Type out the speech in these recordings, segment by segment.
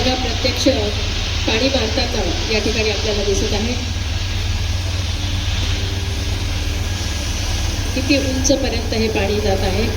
बघा प्रत्यक्ष पाणी मारताना या ठिकाणी आपल्याला दिसत आहे. किती उंचपर्यंत हे पाणी जात आहे.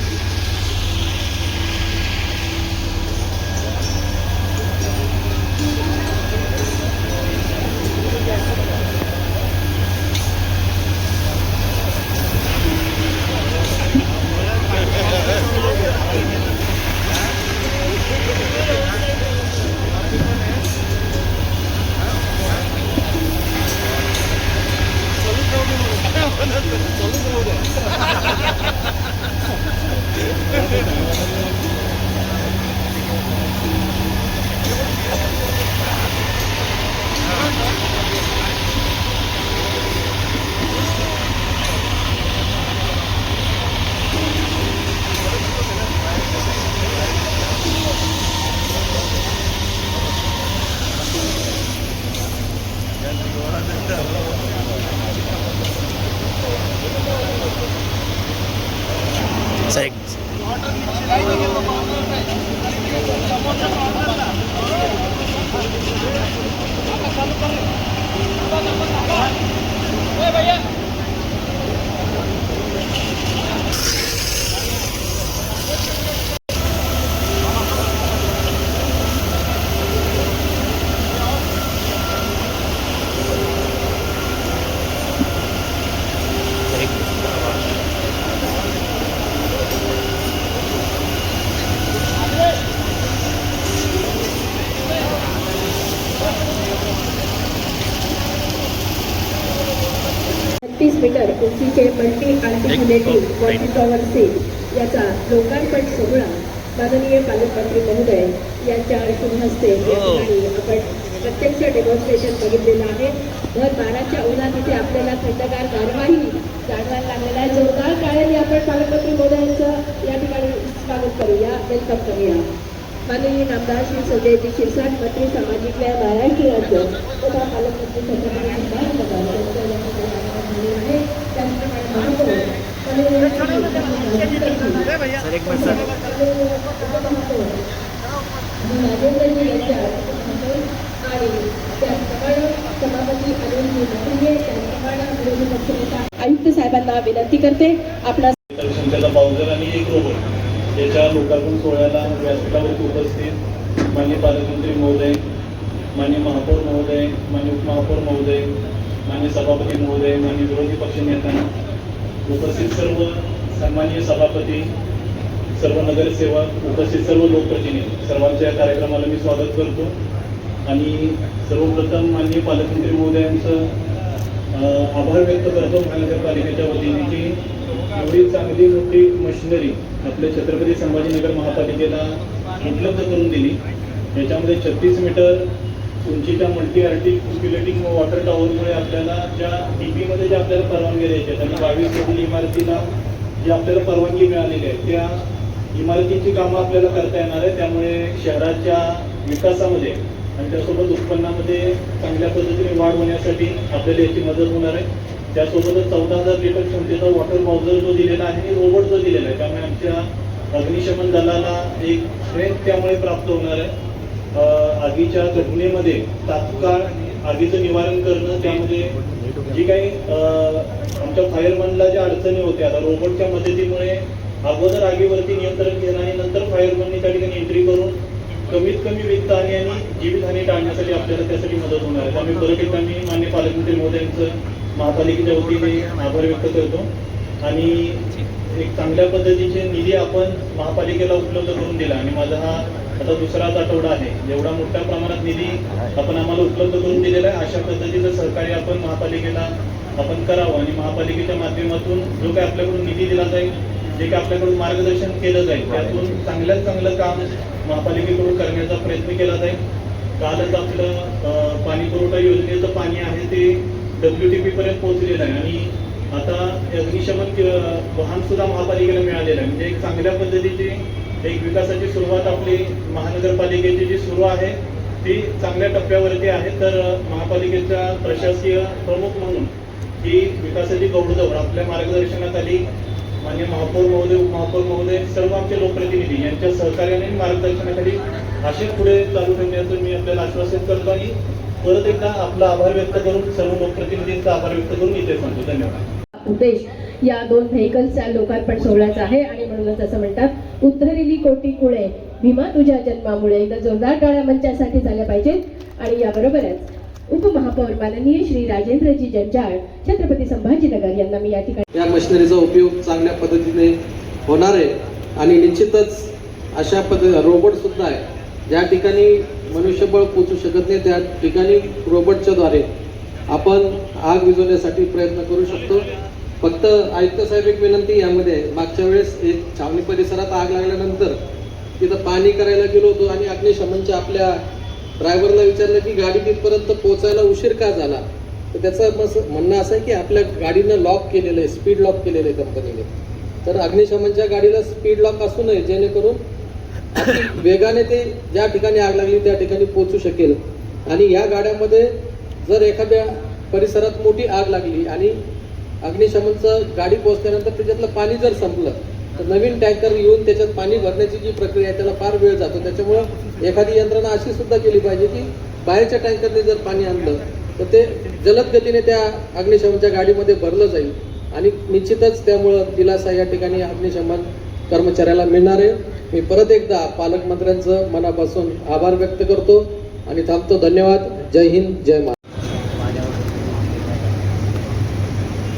मीटर उंचीचे मल्टी आर्टिक्युलेटिंग वॉटर टॉवर सेल याचा लोकार्पण सोहळा माननीय पालकमंत्री महोदय यांच्या शुभ हस्ते या ठिकाणी आपण प्रत्यक्ष डेमॉन्स्ट्रेशन बघितलेलं आहे. भर 12च्या उन्हात इथे आपल्याला थंडगार गारवाही जाणवायला लागलेला आहे. जोरदार टाळ्यांनी आपण पालकमंत्री महोदयांचं या ठिकाणी स्वागत करूया, वेलकम करूया. माननीय नामदार श्री संजयजी शिरसाट, मंत्री सामाजिक न्याय महाराष्ट्र राज्य तथा पालकमंत्री आयुक्त साहेबांना विनंती करते. आपला पावडर आणि एक रोबोट याच्या लोकार्पण सोहळ्याला व्यासपीठावरती उपस्थित माननीय पालकमंत्री महोदय, माननीय महापौर महोदय, माननीय उपमहापौर महोदय, माननीय सभापती महोदय, माननीय विरोधी पक्ष नेत्यांना, उपस्थित सर्व सन्माननीय सभापती, सर्व नगरसेवक, उपस्थित सर्व लोकप्रतिनिधी, सर्वांच्या या कार्यक्रमाला मी स्वागत करतो. आणि सर्वप्रथम माननीय पालकमंत्री महोदयांचं आभार व्यक्त करतो महानगरपालिकेच्या वतीने की एवढी चांगली मोठी मशिनरी आपल्या छत्रपती संभाजीनगर महापालिकेला उपलब्ध करून दिली. याच्यामध्ये 36 मीटर उंचीच्या मल्टी आर्टिक्युलेटिंग वॉटर टॉवरमुळे आपल्याला ज्या DP मध्ये ज्या आपल्याला परवानगी द्यायच्या आणि 22 मधील इमारतीला जी आपल्याला परवानगी मिळालेली आहे त्या इमारतीची कामं आपल्याला करता येणार आहे. त्यामुळे शहराच्या विकासामध्ये आणि त्यासोबत उत्पन्नामध्ये चांगल्या पद्धतीने वाढ होण्यासाठी आपल्याला याची मदत होणार आहे. त्यासोबतच 14,000 लिटर क्षमतेचा वॉटर बाउझर जो दिलेला आहे आणि रोबोट जो दिलेला आहे त्यामुळे आमच्या अग्निशमन दलाला एक स्ट्रेंथ त्यामुळे प्राप्त होणार आहे. आगीच्या घटनेमध्ये तात्काळ आगीचं निवारण करणं, त्यामध्ये जी काही आमच्या फायरमनला ज्या अडचणी होत्या आता रोबोटच्या मदतीमुळे अगोदर आगीवरती नियंत्रण घेणं आणि नंतर फायरमननी त्या ठिकाणी एंट्री करून कमीत कमी वित्तहानी आणि जीवितहानी टाळण्यासाठी आपल्याला त्यासाठी मदत होणार आहे. त्यामुळे परत एकदा मी माननीय पालकमंत्री महोदयांचं महापालिकेच्या वतीने आभार व्यक्त करतो. आणि एक चांगल्या पद्धतीचे निधी आपण महापालिकेला उपलब्ध करून दिला आणि माझा हा आता दुसराच आठवडा आहे जेवढा मोठ्या प्रमाणात निधी आपण आम्हाला उपलब्ध करून दिलेला आहे. अशा पद्धतीचं सहकार्य आपण महापालिकेला आपण करावं आणि महापालिकेच्या माध्यमातून जो काही आपल्याकडून निधी दिला जाईल, जे काही आपल्याकडून मार्गदर्शन केलं जाईल त्यातून चांगल्यात चांगलं काम महापालिकेकडून करण्याचा प्रयत्न केला जाईल. कालच आपलं पाणी पुरवठा योजनेचं पाणी आहे ते WTP पर्यंत पोहोचलेलं आहे आणि आता अग्निशमन वाहन सुद्धा महापालिकेला मिळालेलं आहे. म्हणजे एक चांगल्या पद्धतीची एक विकासाची सुरुवात आपली महानगरपालिकेची जी सुरू आहे ती चांगल्या टप्प्यावरती आहे. तर महापालिकेच्या प्रशासकीय प्रमुख म्हणून ही विकासाची गौरव आपल्या मार्गदर्शनाखाली माननीय महापौर महोदय उपमहापौर महोदय सर्व आमचे लोकप्रतिनिधी यांच्या सहकार्याने आणि मार्गदर्शनाखाली असे पुढे चालू ठेवण्याचं मी आपल्याला आश्वासन करतो आणि परत एकदा आपला आभार व्यक्त करून सर्व लोकप्रतिनिधींचा आभार व्यक्त करून इथे सांगतो. धन्यवाद. उद्देश या 2 व्हेकल्सचा लोकार्पण सोहळ्याचा आहे आणि म्हणूनच असं म्हणतात उद्धरिली कोटी कुळे भीमा तुझ्या जन्मामुळे. एकदा जोरदार टाळ्या मंचासाठी झाल्या पाहिजेत. आणि याबरोबरच उपमहापौर माननीय श्री राजेंद्रजी जंजाळ छत्रपती संभाजीनगर यांना मी या ठिकाणी या मशिनरीचा उपयोग चांगल्या पद्धतीने होणार आहे आणि निश्चितच अशा रोबोट सुद्धा आहे ज्या ठिकाणी मनुष्यबळ पोहोचू शकत नाही त्या ठिकाणी रोबोटच्या द्वारे आपण आग विझवण्यासाठी प्रयत्न करू शकतो. फक्त आयुक्त साहेब एक विनंती यामध्ये, मागच्या वेळेस एक छावणी परिसरात आग लागल्यानंतर तिथं पाणी करायला गेलो होतो आणि अग्निशमनच्या आपल्या ड्रायव्हरला विचारलं की गाडी तिथपर्यंत पोहोचायला उशीर का झाला. तर त्याचं म्हणणं असं आहे की आपल्या गाडीनं लॉक केलेलं आहे, स्पीड लॉक केलेलं आहे कंपनीने. तर अग्निशमनच्या गाडीला स्पीड लॉक असू नये जेणेकरून वेगाने ते ज्या ठिकाणी आग लागली त्या ठिकाणी पोहोचू शकेल. आणि या गाड्यामध्ये जर एखाद्या परिसरात मोठी आग लागली आणि अग्निशमनचं गाडी पोहोचल्यानंतर त्याच्यातलं पाणी जर संपलं तर नवीन टँकर येऊन त्याच्यात पाणी भरण्याची जी प्रक्रिया आहे त्याला फार वेळ जातो. त्याच्यामुळं एखादी यंत्रणा अशी सुद्धा केली पाहिजे की बाहेरच्या टँकरने जर पाणी आणलं तर ते जलद गतीने त्या अग्निशमनच्या गाडीमध्ये भरलं जाईल आणि निश्चितच त्यामुळं दिलासा या ठिकाणी अग्निशमन कर्मचाऱ्याला मिळणार आहे. मी परत एकदा पालकमंत्र्यांचं मनापासून आभार व्यक्त करतो आणि थांबतो. धन्यवाद. जय हिंद, जय महाराष्ट्र.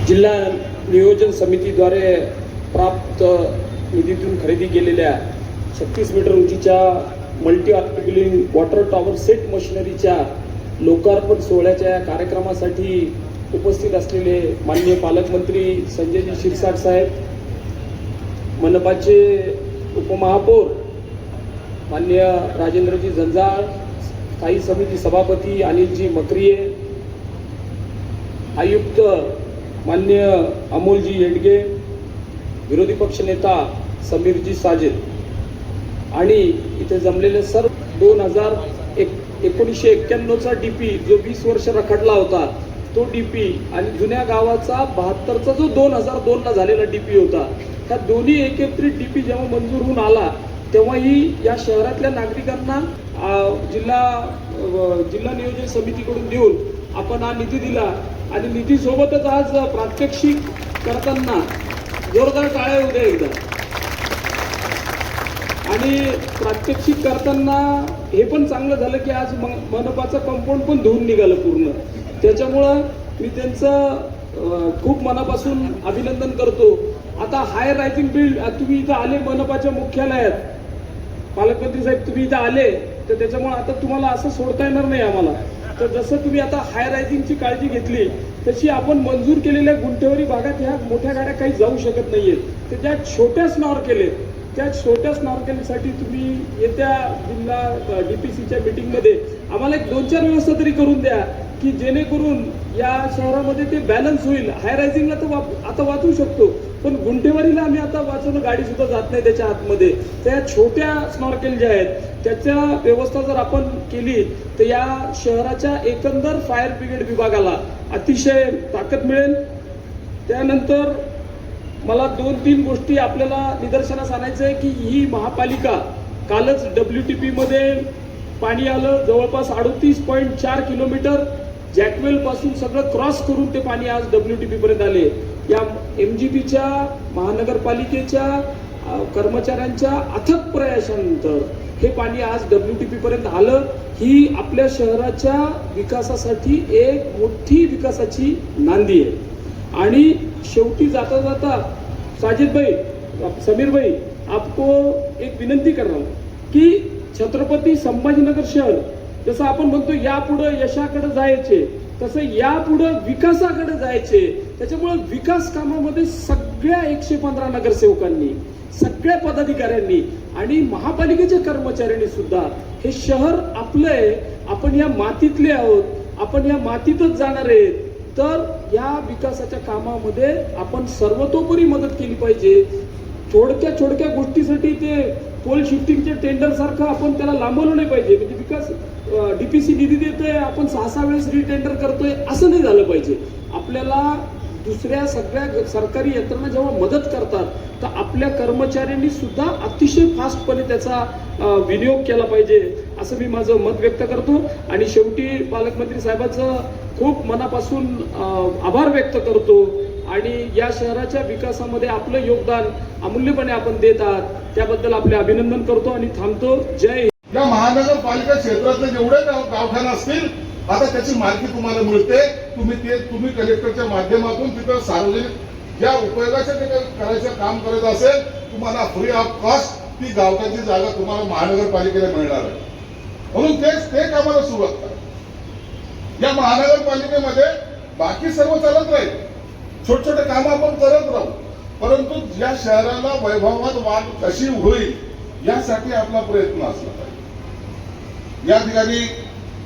जिल्हा नियोजन समितीद्वारे प्राप्त निधीतून खरेदी केलेल्या 36 मीटर उंचीच्या मल्टी आर्टिक्युलिंग वॉटर टॉवर सेट मशिनरीच्या लोकार्पण सोहळ्याच्या या कार्यक्रमासाठी उपस्थित असलेले माननीय पालकमंत्री संजयजी शिरसाट साहेब, मनपाचे उपमहापौर माननीय राजेंद्रजी जंजाळ, स्थायी समिती सभापती अनिलजी मकरिये, आयुक्त माननीय अमोलजी येडगे, विरोधी पक्षनेता समीरजी साजिद आणि इथे जमलेले सर्व 1991चा डीपी जो 20 वर्ष रखडला होता तो डीपी आणि जुन्या गावाचा 72चा जो 2002ला झालेला डीपी होता, ह्या दोन्ही एकत्रित डीपी जेव्हा मंजूर होऊन आला तेव्हाही या शहरातल्या नागरिकांना जिल्हा नियोजन समितीकडून देऊन आपण हा निधी दिला आणि निधी सोबतच आज प्रात्यक्षिक करताना जोरदार टाळ्या येऊ द्या एकदा. आणि प्रात्यक्षिक करताना हे पण चांगलं झालं की आज मनपाचं कंपाऊंड पण धुवून निघालं पूर्ण. त्याच्यामुळं मी त्यांचं खूप मनापासून अभिनंदन करतो. आता हाय रायझिंग बिल्ड तुम्ही इथं आले मनपाच्या मुख्यालयात, पालकमंत्री साहेब तुम्ही इथं आले तर त्याच्यामुळे आता तुम्हाला असं सोडता येणार नाही आम्हाला. तर जसं तुम्ही आता हाय रायझिंगची काळजी घेतली तशी आपण मंजूर केलेल्या गुंठेवारी भागात ह्या मोठ्या गाड्या काही जाऊ शकत नाहीयेत. तर ज्या छोट्या स्नॉर्केल आहेत त्या छोट्या स्नॉर्केलसाठी तुम्ही येत्या जिल्हा डीपीसीच्या मीटिंगमध्ये आम्हाला एक 2-4 व्यवस्था तरी करून द्या की जेणेकरून या शहरामध्ये ते बॅलन्स होईल. हाय रायझिंगला तर आता वाचवू शकतो पण गुंठेवारीला आम्ही आता वाचवणं गाडी सुद्धा जात नाही त्याच्या आतमध्ये. त्या छोट्या स्नॉर्केल ज्या आहेत त्याच्या व्यवस्था जर आपण केली तर या शहराच्या एकंदर फायर ब्रिगेड विभागाला अतिशय ताकद मिळेल. त्यानंतर मला 2-3 गोष्टी आपल्याला निदर्शनास आणायचं आहे की ही महापालिका कालच WTP मध्ये पाणी आलं जवळपास 38.4 किलोमीटर जॅकवेल पासून सगळं क्रॉस करून ते पाणी आज WTP पर्यंत आले. या MGPच्या महानगरपालिकेच्या कर्मचाऱ्यांच्या अथक प्रयासानंतर हे पाणी आज WTP पर्यंत आलं. ही आपल्या शहराच्या विकासासाठी एक मोठी विकासाची नांदी आहे. आणि शेवटी जाता जाता साजिद भाई, समीर भाई, आपको एक विनंती कर रहा हूं की छत्रपती संभाजीनगर शहर जसं आपण म्हणतो यापुढे यशाकडे जायचे तसं यापुढे विकासाकडे जायचे. त्याच्यामुळे विकास कामामध्ये सगळ्या 115 नगरसेवकांनी, सगळ्या पदाधिकाऱ्यांनी आणि महापालिकेच्या कर्मचाऱ्यांनी सुद्धा हे शहर आपलं आहे, आपण या मातीतले आहोत, आपण या मातीतच जाणार आहेत, तर या विकासाच्या कामामध्ये आपण सर्वतोपरी मदत केली पाहिजे. छोट्या गोष्टीसाठी ते पोल शिफ्टिंगचे टेंडर सारखं आपण त्याला लांबवलं नाही पाहिजे. म्हणजे विकास डीपीसी निधी देतोय आपण 6 वेळेस रिटेंडर करतोय असं नाही झालं पाहिजे. आपल्याला दुसऱ्या सगळ्या सरकारी यंत्रणा जेव्हा मदत करतात तर आपल्या कर्मचाऱ्यांनी सुद्धा अतिशय फास्टपणे त्याचा विनियोग केला पाहिजे असं मी माझं मत व्यक्त करतो. आणि शेवटी पालकमंत्री साहेबांचं खूप मनापासून आभार व्यक्त करतो. आणि या शहराच्या विकासामध्ये आपलं योगदान अमूल्यपणे आपण देत आहात त्याबद्दल आपले अभिनंदन करतो आणि थांबतो. जय हिंद. या महानगरपालिका क्षेत्रातले जेवढे गावठाण असतील आता त्याची माहिती तुम्हाला मिळते. तुम्ही कलेक्टरच्या माध्यमातून तिथं सार्वजनिक ज्या उपयोगाचे करायचं काम करत असेल तुम्हाला फ्री ऑफ कॉस्ट ती गावठाणची जागा तुम्हाला महानगरपालिकेला मिळणार आहे. म्हणून ते कामाला सुरुवात करा. या महानगरपालिकेमध्ये बाकी सर्व चालत राहील, छोटे छोटे काम आपण करत राहू, परंतु या शहराला वैभवात वाढ कशी होईल यासाठी आपला प्रयत्न असला पाहिजे. या ठिकाणी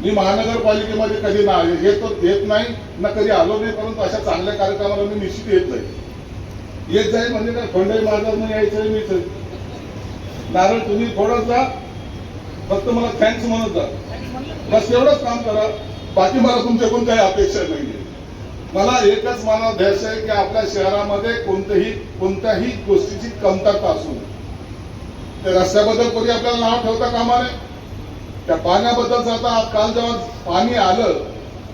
मी महानगरपालिकेमध्ये कधी येत नाही ना कधी आलो नाही, परंतु अशा चांगल्या कार्यक्रमाला मी निश्चित येत जाईल. येत जाईल म्हणजे काय फंडाई महाराज नाही यायचं मीच नारळ तुम्ही थोडासा फक्त मला थँक्स म्हणत जा, बस एवढंच काम करा. बाकी मला तुमच्याकडून काही अपेक्षा नाहीये. मला एकच मला ध्यास आहे की आपल्या शहरामध्ये कोणत्याही गोष्टीची कमतरता असू नये. त्या रस्त्याबद्दल कोणी आपल्याला नाव ठेवता कामा नये. त्या पाण्याबद्दल आता काल जेव्हा पाणी आलं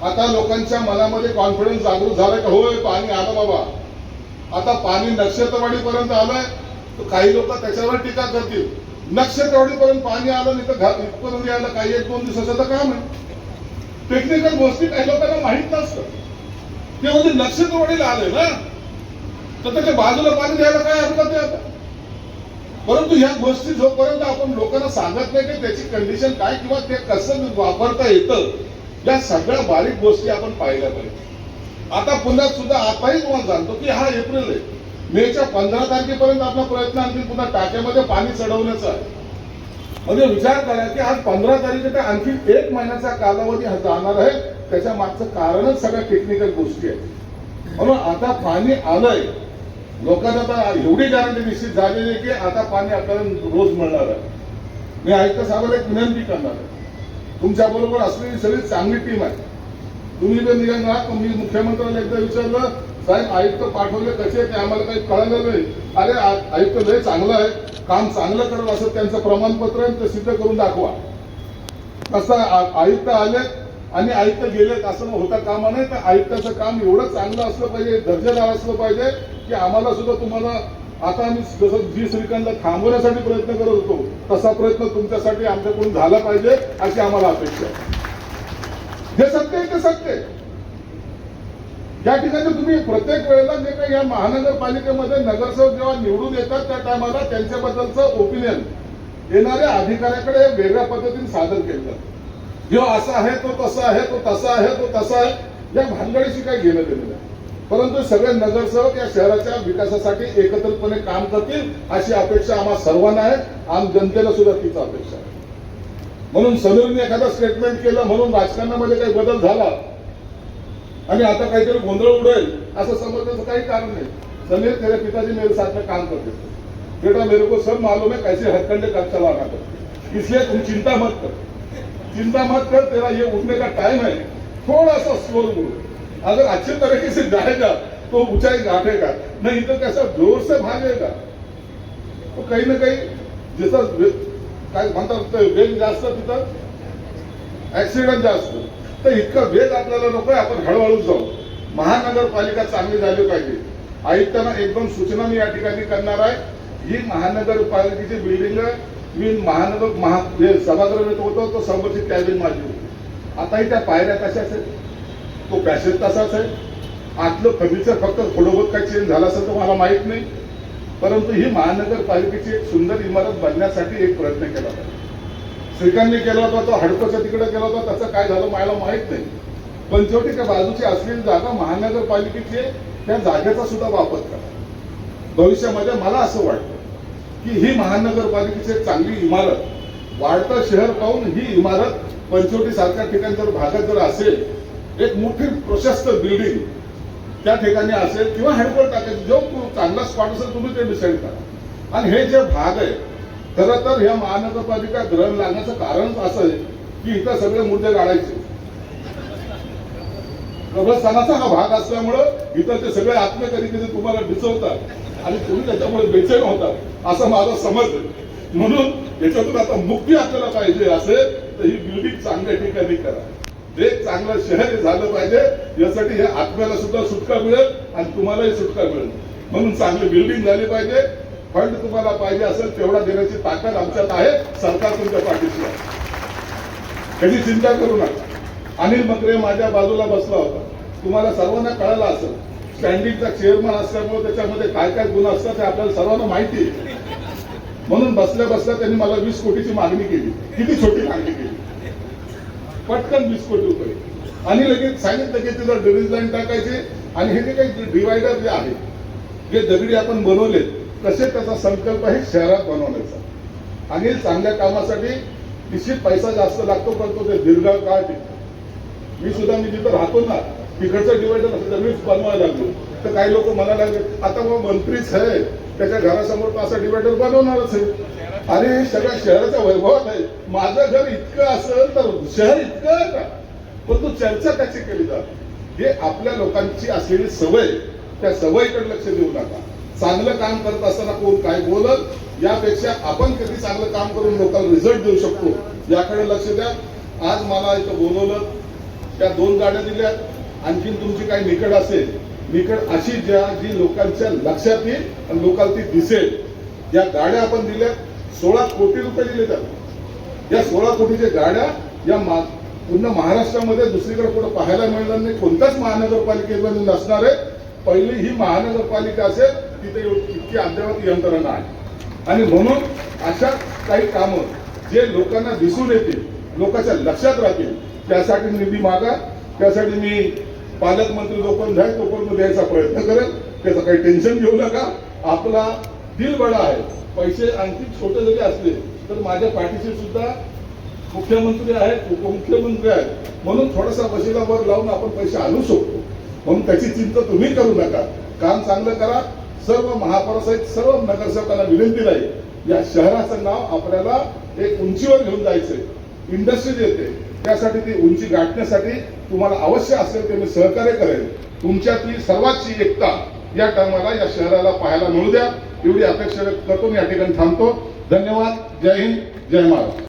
आता लोकांच्या मनामध्ये कॉन्फिडन्स जागृत झालाय की होय पाणी आलं बाबा. आता पाणी नक्षत्रवाडीपर्यंत आलंय तर काही लोक त्याच्यावर टीका करतील. नक्षत्रवाडीपर्यंत पाणी आलं नाही तर इथपर्यंत यायला काही 1-2 दिवसाचं काम आहे. टेक्निकल गोष्टी काही लोकांना माहित नसतं. ते म्हणजे नक्षत्रवाडीला आले ना तर त्याच्या बाजूला पाणी द्यायला काय हरकत आहे आता. परंतु ह्या गोष्टी जोपर्यंत आपण लोकांना सांगत नाही की त्याची कंडिशन काय किंवा ते कसं वापरता येतं या सगळ्या बारीक गोष्टी आपण पाहिल्या पाहिजे. आता पुण्यात सुद्धा आताही तुम्हाला सांगतो की हा एप्रिल आहे, मेच्या 15 तारखेपर्यंत आपला प्रयत्न आणखी पुन्हा टाक्यामध्ये पाणी चढवण्याचा आहे. म्हणजे विचार करा की आज 15 तारखेचा आणखी 1 महिन्याचा कालावधी हा जाणार आहे. त्याच्या मागचं कारणच सगळ्या टेक्निकल गोष्टी आहेत. म्हणून आता पाणी आलंय, लोकांना आता एवढी गॅरंटी निश्चित झालेली आहे की आता पाणी आपल्याला रोज मिळणार आहे. मी आयुक्त साहेबांना एक विनंती करणार आहे, तुमच्या बरोबर असलेली सगळी चांगली टीम आहे. तुम्ही जर निघून राहा मी मुख्यमंत्र्यांना एकदा विचारलं साहेब आयुक्त पाठवले कसे ते आम्हाला काही कळलं नाही. अरे आयुक्त लय चांगलं आहे, काम चांगलं करत असं त्यांचं प्रमाणपत्र आहे ते सिद्ध करून दाखवा. कसं आयुक्त आले आणि आयुक्त गेलेत असं होता कामा नाही. तर आयुक्ताचं काम एवढं चांगलं असलं पाहिजे, दर्जेदार असलं पाहिजे की आम्हाला सुद्धा तुम्हाला आता आम्ही जसं जी श्रीकांतला थांबवण्यासाठी प्रयत्न करत होतो तसा प्रयत्न तुमच्यासाठी आमच्याकडून झाला पाहिजे अशी आम्हाला अपेक्षा आहे. जे सत्य आहे ते सत्य आहे. या ठिकाणी तुम्ही प्रत्येक वेळेला जे काही या महानगरपालिकेमध्ये नगरसेवक जेव्हा निवडून येतात त्या टायमाला त्यांच्याबद्दलचं ओपिनियन येणाऱ्या अधिकाऱ्याकडे वेगळ्या पद्धतीने सादर केलं जातं. जेव्हा असा आहे तो तसा आहे, तो तसा आहे, तो तसा आहे, या भानगडीशी काही घेणं देणं नाही. परंतु सगळे नगरसेवक या शहराच्या विकासासाठी एकत्रितपणे काम करतील अशी अपेक्षा आम्हा सर्वांना आहे. आम जनतेला सुद्धा तीच अपेक्षा आहे. म्हणून समीरने एखादं स्टेटमेंट केलं म्हणून राजकारणामध्ये काही बदल झाला आणि आता काहीतरी गोंधळ उडेल असं समजण्याचं काही कारण नाही. समीर तेरे पिताजी मेरे साथ में काम करते थे, बेटा मेरे को सब मालूम है कैसे हथकंडे कर चलाना कर, इसलिए तुम चिंता मत कर, तेरा ये उठने का टाइम है, थोड़ा सा स्लो बोलो. अगर अच्छे तरीके से जाएगा तो ऊंचाई गाठेगा, नहीं तो कैसा जोर से भागेगा तो काही ना काही जसं काय म्हणतात वेग जास्त तिथं ऍक्सिडेंट जास्त. तर इतका वेग आपल्याला नको आहे, आपण हळूहळू जाऊ. महानगरपालिका चांगली झाली पाहिजे. आयुक्तांना एकदम सूचना मी या ठिकाणी करणार आहे. ही महानगरपालिकेची बिल्डिंग मी सभागृह होतो तो समोरची कॅबिन माझी होती. आताही त्या पायऱ्या तशाच आहेत, तो पॅसेज तसाच आहे. आतलं फर्निचर फक्त थोडंबहुत काही चेंज झालं असेल तर मला माहित नाही. परंतु ही महानगरपालिकेची एक सुंदर इमारत बनण्यासाठी एक प्रयत्न केला होता. श्रीकांतने केला होता, तो हडकोच्या तिकडे केला होता, त्याचं काय झालं मला माहित नाही. पंचवटीच्या बाजूची असलेली जागा महानगरपालिकेची त्या जागेचा सुद्धा वापर करा. भविष्यामध्ये मला असं वाटतं की ही महानगरपालिकेची एक चांगली इमारत, वाढतं शहर पाहून ही इमारत पंचवटी सारख्या ठिकाणी जर भागात जर असेल, एक मोठी प्रशस्त बिल्डिंग त्या ठिकाणी असेल किंवा हेडक्वार्टर टाकायचं, जो चांगला स्पॉट असेल तुम्ही ते डिसाईड करा. आणि हे जे भाग आहे खरं तर ह्या महानगरपालिका ग्रहण लागण्याचं कारण असं आहे की इथं सगळे मुद्दे काढायचे. कब्रस्थानाचा हा भाग असल्यामुळं इथं ते सगळे आत्मे कधी कधी तुम्हाला दिसवतात आणि तुम्ही त्याच्यामुळे बेचैन होतात असा माझा समज आहे. म्हणून याच्यातून आता मुक्ती आपल्याला पाहिजे असेल तर ही बिल्डिंग चांगल्या ठिकाणी करा. एक चांगलं शहर हे झालं पाहिजे, यासाठी या आत्म्याला सुद्धा सुटका मिळेल आणि तुम्हालाही सुटका मिळेल. म्हणून चांगली बिल्डिंग झाली पाहिजे. फंड तुम्हाला पाहिजे असेल तेवढा देण्याची ताकद आमच्यात आहे. सरकार तुमच्या पाठीशी आहे, कधी चिंता करू नका. अनिल मकरे माझ्या बाजूला बसला होता, तुम्हाला सर्वांना कळालं असेल. स्टँडिंगचा चेअरमन असल्यामुळे त्याच्यामध्ये काय काय गुण असतात हे आपल्याला सर्वांना माहिती आहे. म्हणून बसल्या बसल्या त्यांनी मला 20 कोटीची मागणी केली. किती छोटी मागणी केली, पटकन 20 कोटी रुपये. आणि लगेच सांगितलं की तिथं ड्रेनेज लाईन टाकायची आणि हे जे काही डिवायडर जे आहे, जे दगडी आपण बनवले तसे त्याचा संकल्प आहे शहरात बनवण्याचा. आणि चांगल्या कामासाठी निश्चित पैसा जास्त लागतो, परंतु ते दीर्घकाळ टिकतो. मी जिथं राहतो ना तिकडचं डिवायडर दगडीच बनवायला लागलो तर काही लोक म्हणायला लागले आता मग मंत्रीच आहे त्याच्या घरासमोर तो असा डिवायडर बनवणारच आहे. अरे सगळ्या शहराच्या वैभवात आहे. माझं घर इतकं असेल तर शहर इतकं आहे का, परंतु चर्चा त्याची केली जाते. हे आपल्या लोकांची असलेली सवय, त्या सवयीकडे लक्ष देऊ नका. चांगलं काम करत असताना कोण काय बोलत यापेक्षा आपण किती चांगलं काम करून लोकांना रिझल्ट देऊ शकतो याकडे लक्ष द्या. आज मला इथं बोलवलं, त्या 2 गाड्या दिल्या. आणखीन तुमची काही निकड असेल, निकड अशी जी लोकांच्या लक्षात येईल आणि लोकांना ती दिसेल. या गाड्या आपण दिल्या, 16 कोटी रुपये दिले जातात. या 16 कोटीच्या गाड्या या पूर्ण महाराष्ट्रामध्ये दुसरीकडे कुठं पाहायला मिळणार नाही. कोणत्याच महानगरपालिकेमध्ये नसणार आहे. पहिली ही महानगरपालिका असेल तिथे इतकी अद्ययावत यंत्रणा आहे. आणि म्हणून अशा काही कामं जे लोकांना दिसून येतील, लोकांच्या लक्षात राहतील, त्यासाठी निधी मागा. त्यासाठी मी पालकमंत्री जोपर्यंत आहे तोपर्यंत द्यायचा प्रयत्न करेल. त्याचं काही टेन्शन घेऊ नका. आपला दिल बडा आहे. पैसे आणखी छोटे जरी असले तर माझ्या पाठीशी सुद्धा मुख्यमंत्री आहेत, उपमुख्यमंत्री आहेत. म्हणून थोडासा वशिला वर लावून आपण पैसे आणू शकतो. म्हणून त्याची चिंता तुम्ही करू नका. काम चांगलं करा. सर्व महापौरासहित सर्व नगरसेवकांना विनंती राहील, या शहराचं नाव आपल्याला एक उंचीवर घेऊन जायचंय. इंडस्ट्री येते त्यासाठी ती उंची गाठण्यासाठी तुम्हाला अवश्य असेल ते मी सहकार्य करेल. तुमच्यातली सर्वांची एकता या टायमाला या शहराला पाहायला मिळू द्या, एवढी अपेक्षा व्यक्त करतो. या ठिकाणी थांबतो. धन्यवाद. जय हिंद, जय महाराष्ट्र.